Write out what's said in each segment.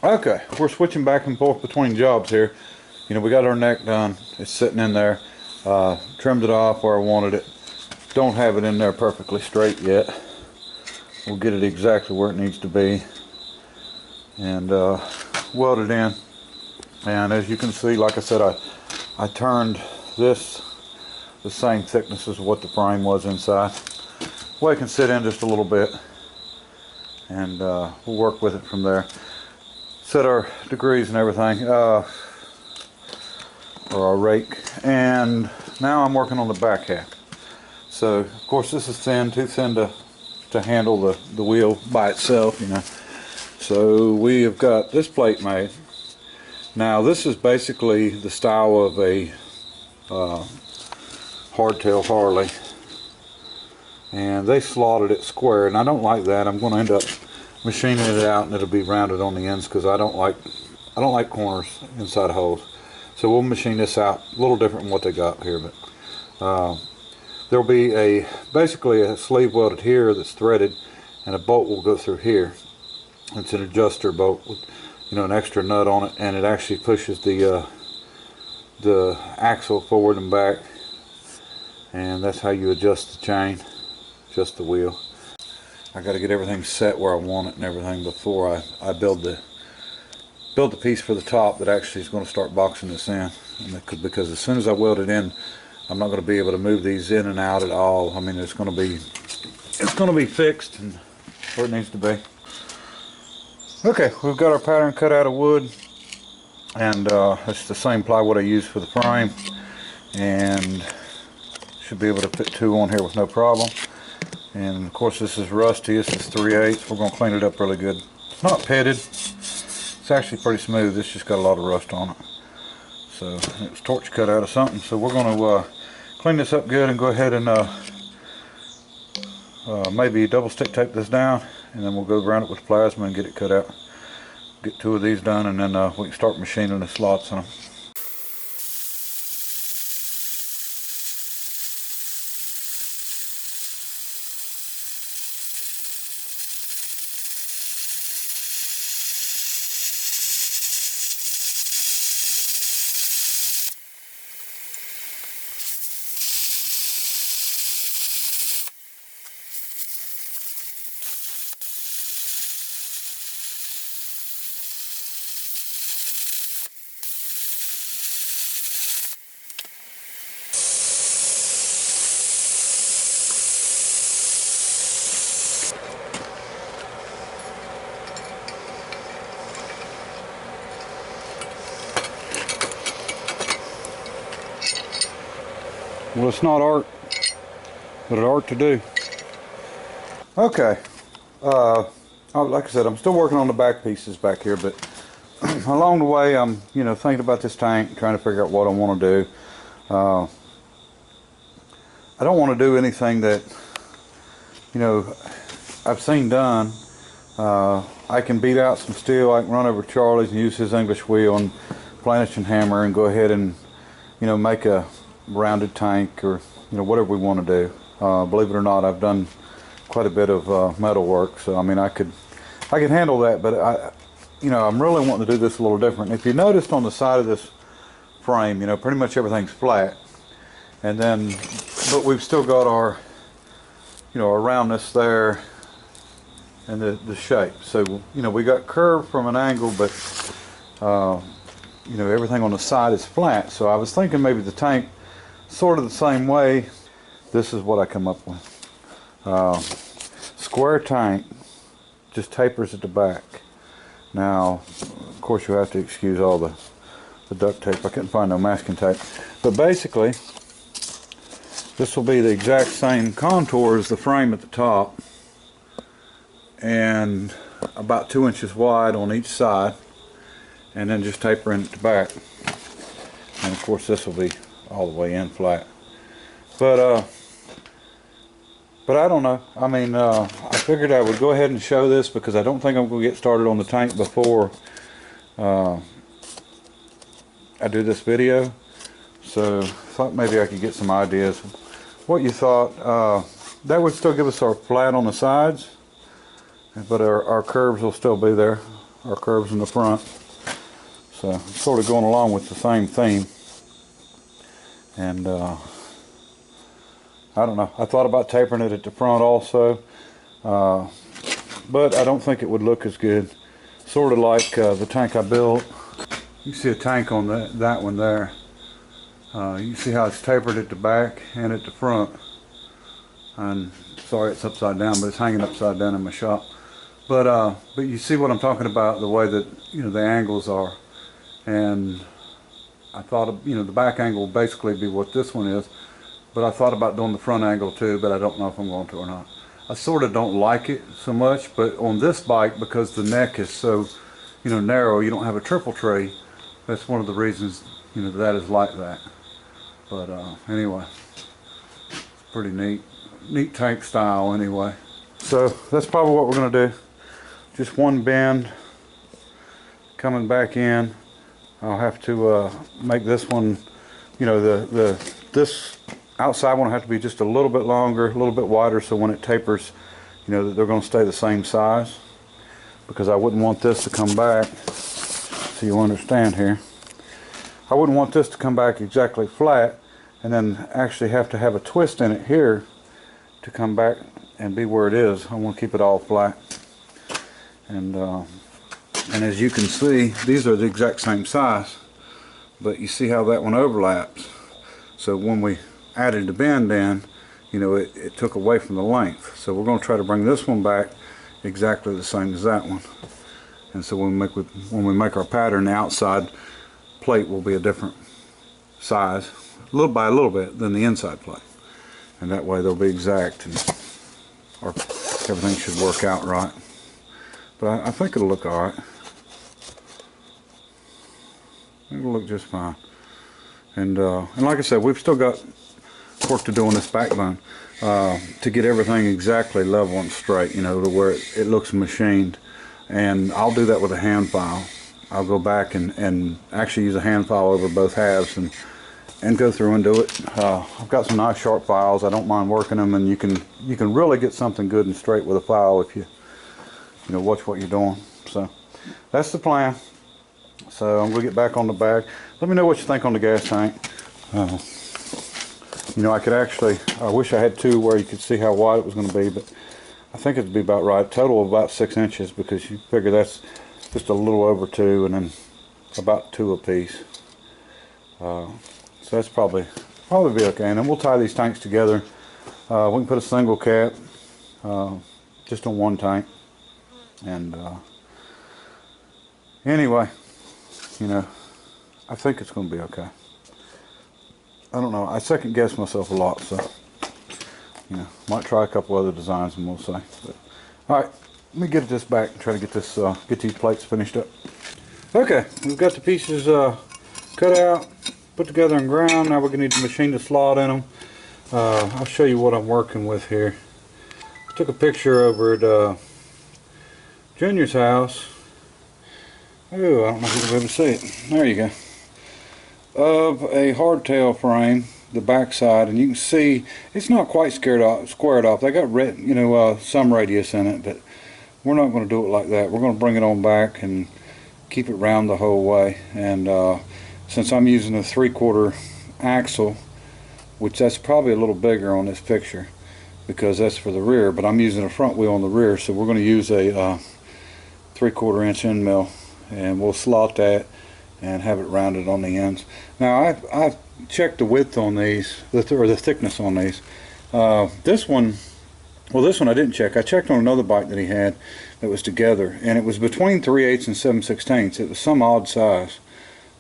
Okay, we're switching back and forth between jobs here. You know, we got our neck done. It's sitting in there. Trimmed it off where I wanted it. Don't have it in there perfectly straight yet. We'll get it exactly where it needs to be and weld it in. And as you can see, like I said, I turned this the same thickness as what the frame was inside. Well, it can sit in just a little bit, and we'll work with it from there. Set our degrees and everything, or our rake, and now I'm working on the back half. So of course this is thin, too thin to handle the wheel by itself, you know. So we have got this plate made. Now this is basically the style of a hardtail Harley, and they slotted it square, and I don't like that. I'm going to end up machining it out, and it'll be rounded on the ends because I don't like corners inside holes. So we'll machine this out a little different than what they got here, but there'll be basically a sleeve welded here that's threaded, and a bolt will go through here. It's an adjuster bolt with, you know, an extra nut on it, and it actually pushes the axle forward and back, and that's how you adjust the chain, adjust the wheel. I got to get everything set where I want it and everything before I build the piece for the top that actually is going to start boxing this in. Because as soon as I weld it in, I'm not going to be able to move these in and out at all. I mean, it's going to be fixed and where it needs to be. Okay, we've got our pattern cut out of wood, and it's the same plywood I used for the frame, and should be able to fit two on here with no problem. And of course this is rusty. This is 3/8. We're going to clean it up really good. It's not pitted. It's actually pretty smooth. It's just got a lot of rust on it. So it was torch cut out of something. So we're going to clean this up good and go ahead and maybe double stick tape this down, and then we'll go around it with plasma and get it cut out. Get two of these done, and then we can start machining the slots in them. Well, it's not art, but it's art to do. Okay, like I said, I'm still working on the back pieces back here, but along the way I'm, you know, thinking about this tank, trying to figure out what I want to do. I don't want to do anything that, you know, I've seen done. I can beat out some steel. I can run over Charlie's and use his English wheel and planish and hammer and go ahead and, you know, make a rounded tank, or, you know, whatever we want to do. Believe it or not, I've done quite a bit of metal work, so I mean I can handle that, but you know, I'm really wanting to do this a little different. If you noticed on the side of this frame, you know, pretty much everything's flat, and then but we've still got our, you know, our roundness there and the shape. So, you know, we got curve from an angle, but you know, everything on the side is flat. So I was thinking maybe the tank sort of the same way. This is what I come up with. Square tank, just tapers at the back. Now, of course, you have to excuse all the duct tape. I couldn't find no masking tape. But basically, this will be the exact same contour as the frame at the top, and about 2 inches wide on each side, and then just tapering at the back. And of course, this will be all the way in flat. But I don't know. I mean, I figured I would go ahead and show this because I don't think I'm going to get started on the tank before I do this video. So I thought maybe I could get some ideas. What you thought, that would still give us our flat on the sides, but our curves will still be there. our curves in the front. So sort of going along with the same theme. And I don't know, I thought about tapering it at the front also, but I don't think it would look as good. Sort of like the tank I built. You see a tank on that one there. You see how it's tapered at the back and at the front. And sorry it's upside down, but it's hanging upside down in my shop. But you see what I'm talking about, the way that, you know, the angles are. And I thought, you know, the back angle will basically be what this one is, but I thought about doing the front angle too, but I don't know if I'm going to or not. I sort of don't like it so much, but on this bike, because the neck is so, you know, narrow, you don't have a triple tray. That's one of the reasons, you know, that is like that. But anyway, pretty neat tank style anyway. So that's probably what we're going to do. Just one bend coming back in. I'll have to make this one, you know, this outside one will have to be just a little bit longer, a little bit wider, so when it tapers, you know, that they're going to stay the same size. Because I wouldn't want this to come back, so you understand here. I wouldn't want this to come back exactly flat and then actually have to have a twist in it here to come back and be where it is. I want to keep it all flat. And as you can see, these are the exact same size, but you see how that one overlaps. So when we added the bend in, you know, it took away from the length. So we're going to try to bring this one back exactly the same as that one. And so when we make our pattern, the outside plate will be a different size, a little by a little bit, than the inside plate. And that way they'll be exact, and everything should work out right. But I think it'll look alright. It'll look just fine. And like I said, we've still got work to do on this backbone to get everything exactly level and straight, you know, to where it looks machined. And I'll do that with a hand file. I'll go back and actually use a hand file over both halves and go through and do it. I've got some nice sharp files. I don't mind working them, and you can really get something good and straight with a file if you know, watch what you're doing. So that's the plan. So I'm gonna get back on the back. Let me know what you think on the gas tank. You know, I wish I had two where you could see how wide it was going to be, but I think it'd be about right. Total of about 6 inches, because you figure that's just a little over 2, and then about 2 apiece. So that's probably be okay. And then we'll tie these tanks together. We can put a single cap just on one tank. And anyway, you know, I think it's going to be okay. I don't know. I second guess myself a lot, so you know, might try a couple other designs and we'll see. But all right, let me get this back and try to get this get these plates finished up. Okay, we've got the pieces cut out, put together and ground. Now we're gonna need to machine the slot in them. I'll show you what I'm working with here. I took a picture over at Junior's house. Oh, I don't know if you'll be able to see it. There you go. Of a hardtail frame, the back side, and you can see it's not quite squared off. They got you know, some radius in it, but we're not going to do it like that. We're going to bring it on back and keep it round the whole way. And since I'm using a 3/4 axle, which that's probably a little bigger on this picture because that's for the rear, but I'm using a front wheel on the rear, so we're going to use a 3/4 inch end mill, and we'll slot that and have it rounded on the ends. Now I've checked the width on these, or the thickness on these. This one I didn't check. I checked on another bike that he had that was together, and it was between 3/8 and 7/16. It was some odd size.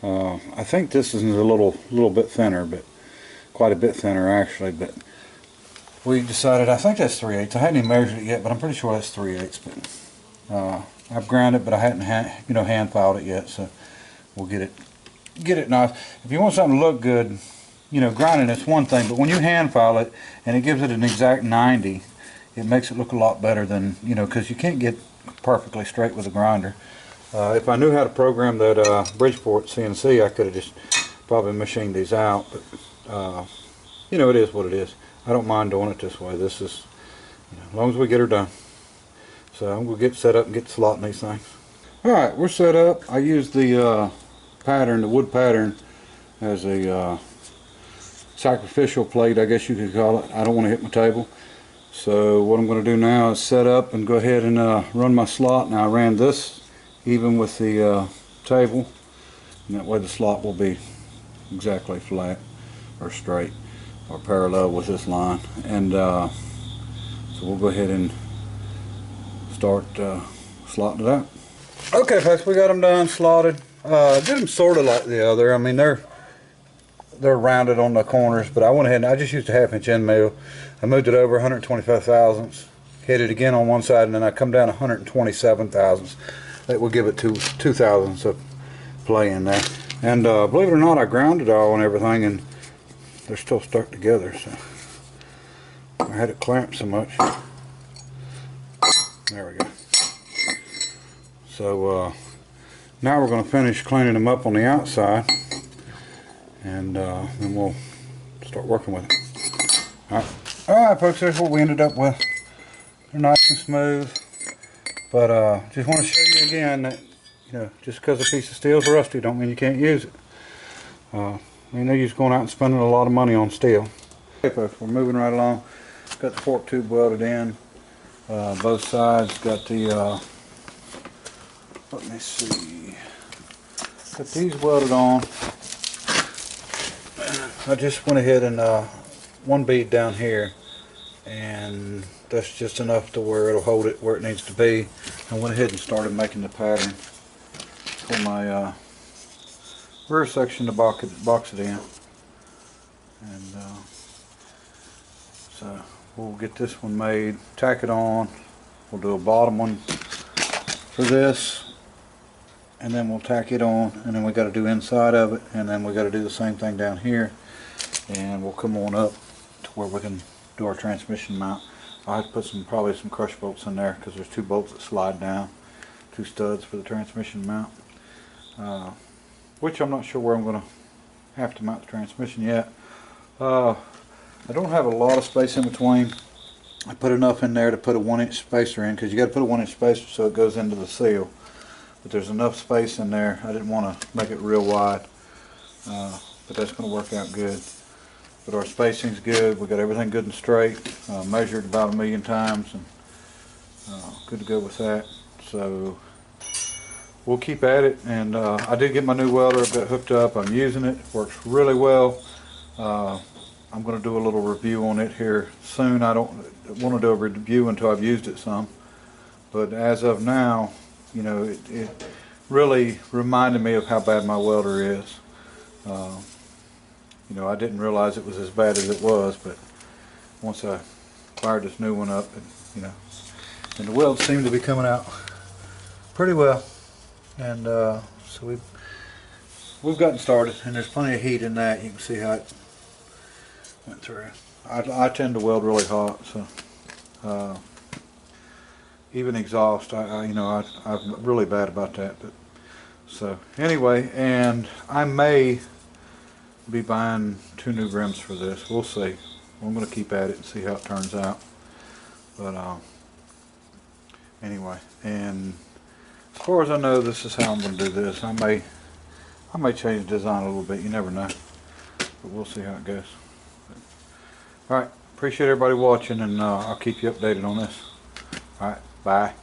I think this is a little bit thinner, but quite a bit thinner actually. But we decided, I think that's 3/8. I hadn't even measured it yet, but I'm pretty sure that's 3/8. But I've ground it, but I hadn't hand filed it yet, so we'll get it nice. If you want something to look good, you know, grinding it's one thing, but when you hand file it and it gives it an exact 90, it makes it look a lot better than, you know, because you can't get perfectly straight with a grinder. If I knew how to program that Bridgeport CNC, I could have just probably machined these out, but you know, it is what it is. I don't mind doing it this way. This is, you know, as long as we get her done. So I'm going to get set up and get slotting these things. Alright, we're set up. I used the pattern, the wood pattern, as a sacrificial plate, I guess you could call it. I don't want to hit my table. So what I'm going to do now is set up and go ahead and run my slot. Now I ran this even with the table, and that way the slot will be exactly flat or straight or parallel with this line. And so we'll go ahead and start slotting it out. Okay folks, we got them done slotted. Did them sort of like the other. I mean, they're rounded on the corners, but I went ahead and I just used a 1/2 inch end mill. I moved it over 125 thousandths, hit it again on one side, and then I come down 127 thousandths. That will give it two thousandths of play in there. And believe it or not, I ground it all and everything, and they're still stuck together. So I had it clamped so much. There we go. So now we're going to finish cleaning them up on the outside, and then we'll start working with it. Alright folks, there's what we ended up with. They're nice and smooth, but just want to show you again that, you know, just because a piece of steel is rusty don't mean you can't use it. I mean, they're just going out and spending a lot of money on steel. Okay folks, we're moving right along. Got the fork tube welded in, both sides. Got the let me see. Got these welded on. I just went ahead and one bead down here, and that's just enough to where it'll hold it where it needs to be. I went ahead and started making the pattern for my rear section to box it in. And so we'll get this one made, tack it on. We'll do a bottom one for this, and then we'll tack it on, and then we got to do inside of it, and then we got to do the same thing down here, and we'll come on up to where we can do our transmission mount. I'll have to put probably some crush bolts in there, because there's 2 bolts that slide down, 2 studs for the transmission mount, which I'm not sure where I'm going to have to mount the transmission yet. I don't have a lot of space in between. I put enough in there to put a 1-inch spacer in, because you got to put a 1-inch spacer so it goes into the seal. But there's enough space in there. I didn't want to make it real wide, but that's going to work out good. But our spacing's good. We got everything good and straight. Measured about 1,000,000 times, and good to go with that. So we'll keep at it. And I did get my new welder. I've got hooked up. I'm using it. It works really well. I'm going to do a little review on it here soon. I don't want to do a review until I've used it some. But as of now, you know, it really reminded me of how bad my welder is. You know, I didn't realize it was as bad as it was, but once I fired this new one up, you know, and the welds seem to be coming out pretty well. And so we've gotten started, and there's plenty of heat in that. You can see how it went through. I tend to weld really hot, so even exhaust, you know, I'm really bad about that. But so anyway, and I may be buying 2 new rims for this. We'll see. I'm going to keep at it and see how it turns out. But anyway, and as far as I know, this is how I'm going to do this. I may change the design a little bit. You never know, but we'll see how it goes. All right, appreciate everybody watching, and I'll keep you updated on this. All right, bye.